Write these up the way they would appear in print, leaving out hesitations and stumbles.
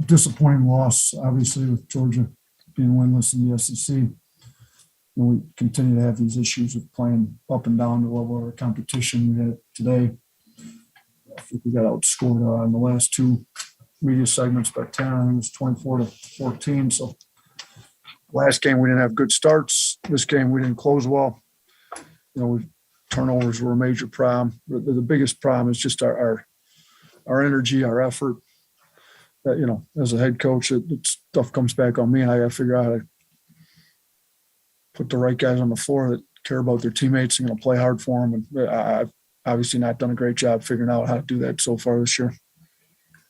Disappointing loss, obviously, with Georgia being winless in the SEC. We continue to have these issues with playing up and down the level of our competition. We had it today. I think we got outscored in the last two media segments by 10. I think it was 24-14. So last game we didn't have good starts. This game we didn't close well. Turnovers were a major problem. The biggest problem is just our energy, our effort. As a head coach, stuff comes back on me, and I got to figure out how to put the right guys on the floor that care about their teammates and going to play hard for them. And I've obviously not done a great job figuring out how to do that so far this year.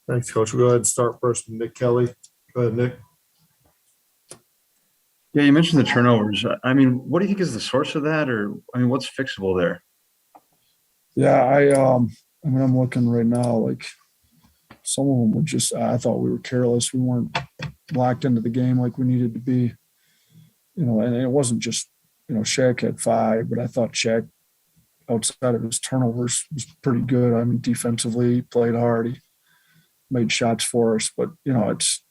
Thanks, Coach. We'll go ahead and start first with Nick Kelly. Go ahead, Nick. Yeah, you mentioned the turnovers. I mean, what do you think is the source of that, or what's fixable there? Yeah, I'm looking right now. Like some of them were just. I thought we were careless. We weren't locked into the game like we needed to be. And it wasn't just. Shaq had 5, but I thought Shaq, outside of his turnovers, was pretty good. I mean, defensively, he played hard. He made shots for us, but it's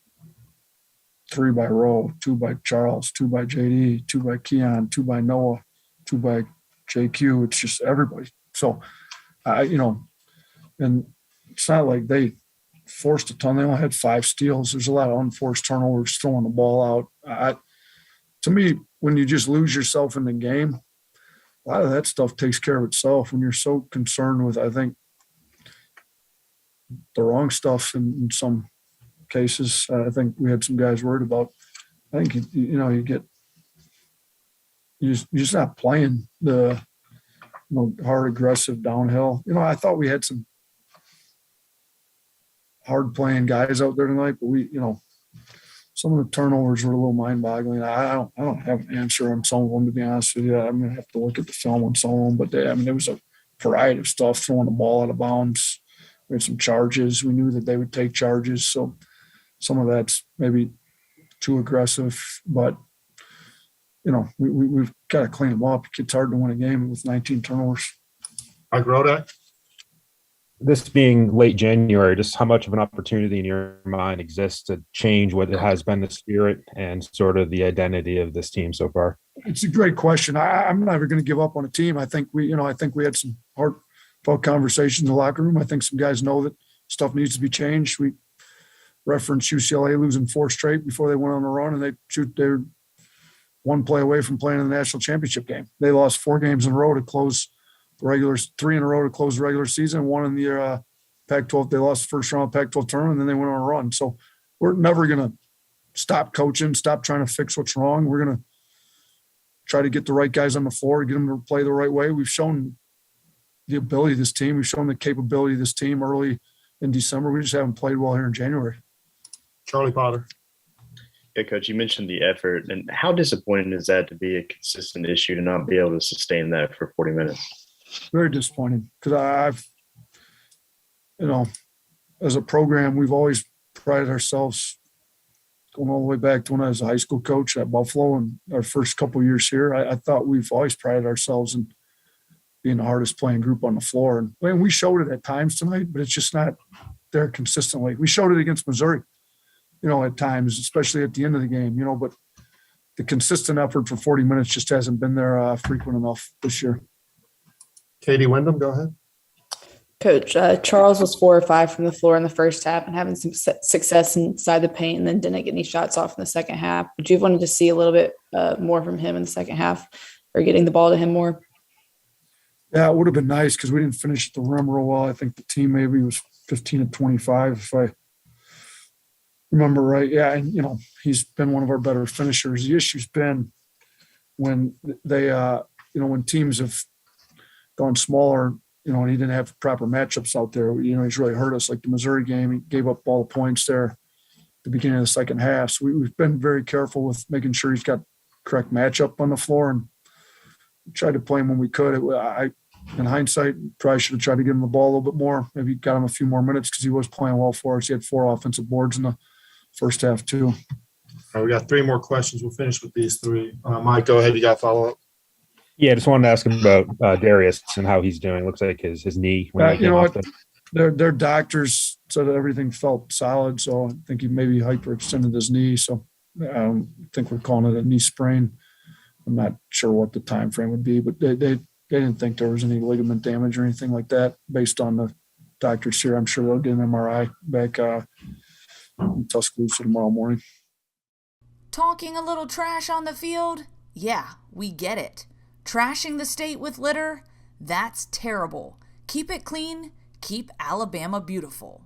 3 by Rowe, 2 by Charles, 2 by JD, 2 by Keon, 2 by Noah, 2 by JQ. It's just everybody. So, and it's not like they forced a ton. They only had 5 steals. There's a lot of unforced turnovers, throwing the ball out. To me, when you just lose yourself in the game, a lot of that stuff takes care of itself. When you're so concerned with, I think, the wrong stuff in some cases, I think we had some guys worried about. I think you're just not playing the hard, aggressive downhill. I thought we had some hard playing guys out there tonight, but some of the turnovers were a little mind-boggling. I don't have an answer on some of them, to be honest with you. I'm going to have to look at the film on some of them. But there was a variety of stuff, throwing the ball out of bounds. We had some charges. We knew that they would take charges. So some of that's maybe too aggressive. But, we've got to clean them up. It's hard to win a game with 19 turnovers. Mike Rodak. This being late January, just how much of an opportunity in your mind exists to change what has been the spirit and sort of the identity of this team so far? It's a great question. I'm never going to give up on a team. I think we had some heartfelt conversations in the locker room. I think some guys know that stuff needs to be changed. We referenced UCLA losing 4 straight before they went on a run, and they're one play away from playing in the national championship game. They lost 4 games in a row to close the regular, 3 in a row to close the regular season, 1 in the Pac-12. They lost the first round of Pac-12 tournament, and then they went on a run. So we're never going to stop coaching, stop trying to fix what's wrong. We're going to try to get the right guys on the floor, get them to play the right way. We've shown the ability of this team. We've shown the capability of this team early in December. We just haven't played well here in January. Charlie Potter. Yeah, Coach, you mentioned the effort. And how disappointing is that to be a consistent issue to not be able to sustain that for 40 minutes? Very disappointing, because as a program, we've always prided ourselves, going all the way back to when I was a high school coach at Buffalo and our first couple of years here. I thought we've always prided ourselves in being the hardest playing group on the floor. And we showed it at times tonight, but it's just not there consistently. We showed it against Missouri, at times, especially at the end of the game, but the consistent effort for 40 minutes just hasn't been there frequent enough this year. Katie Wyndham, go ahead. Coach, Charles was 4 or 5 from the floor in the first half and having some success inside the paint, and then didn't get any shots off in the second half. Would you have wanted to see a little bit more from him in the second half, or getting the ball to him more? Yeah, it would have been nice, because we didn't finish at the rim real well. I think the team maybe was 15 of 25, if I remember right. Yeah, and, he's been one of our better finishers. The issue's been when they, when teams have gone smaller, and he didn't have proper matchups out there. He's really hurt us. Like the Missouri game, he gave up all the points there at the beginning of the second half. So we've been very careful with making sure he's got correct matchup on the floor, and tried to play him when we could. In hindsight, probably should have tried to give him the ball a little bit more. Maybe got him a few more minutes, because he was playing well for us. He had 4 offensive boards in the first half too. All right, we got 3 more questions. We'll finish with these 3. Mike, go ahead. You got a follow-up? Yeah, just wanted to ask him about Darius and how he's doing. Looks like his knee. Their doctors said that everything felt solid. So I think he maybe hyperextended his knee. So I think we're calling it a knee sprain. I'm not sure what the time frame would be, but they didn't think there was any ligament damage or anything like that based on the doctors here. I'm sure they'll get an MRI back in Tuscaloosa tomorrow morning. Talking a little trash on the field? Yeah, we get it. Trashing the state with litter? That's terrible. Keep it clean. Keep Alabama beautiful.